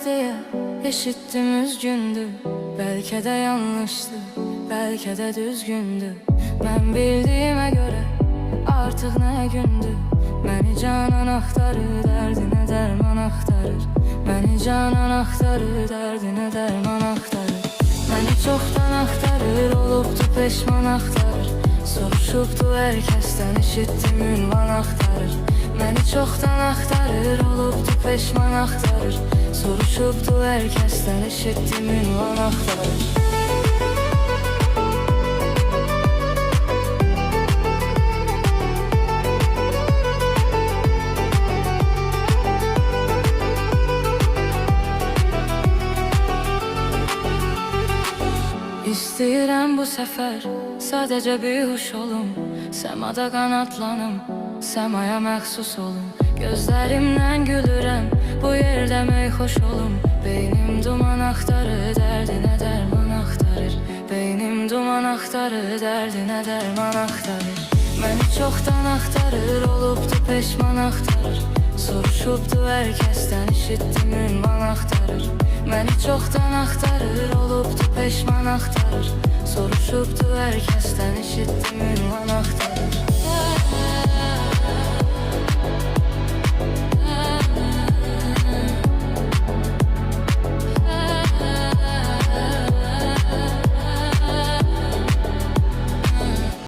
diye eşittim üzgündü. Belki de yanlıştı, belki de düzgündü. Ben bildiğime göre artık ne gündü. Beni canan axtarır, derdine derman axtarır. Beni canan axtarır, derdine derman axtarır. Beni çoxdan axtarır, olubdu peşman axtarır. Soruşubdu hər kəsdən, eşitdim ünvan axtarır. Beni çoxdan axtarır, olubdu peşman axtarır. Soruşubdu hər kəsdən, eşitdim ünvan axtarır. İstəyirəm bu səfər sadəcə bir huş olum. Səmada qanatlanım, səmaya məxsus olum. Gözlərimdən gülürəm, bu yerdə meyxoş olum. Beynim duman axtarır, dərdinə dərman axtarır. Beynim duman axtarır, dərdinə dərman axtarır. Məni çoxdan axtarır, olubdu peşman axtarır. Soruşubdu hər kəsdən, eşitdim ünvan axtarır. Məni çoxdan axtarır, olubdu peşman axtarır. Soruşubdu hər kəsdən, eşitdim ünvan axtarır.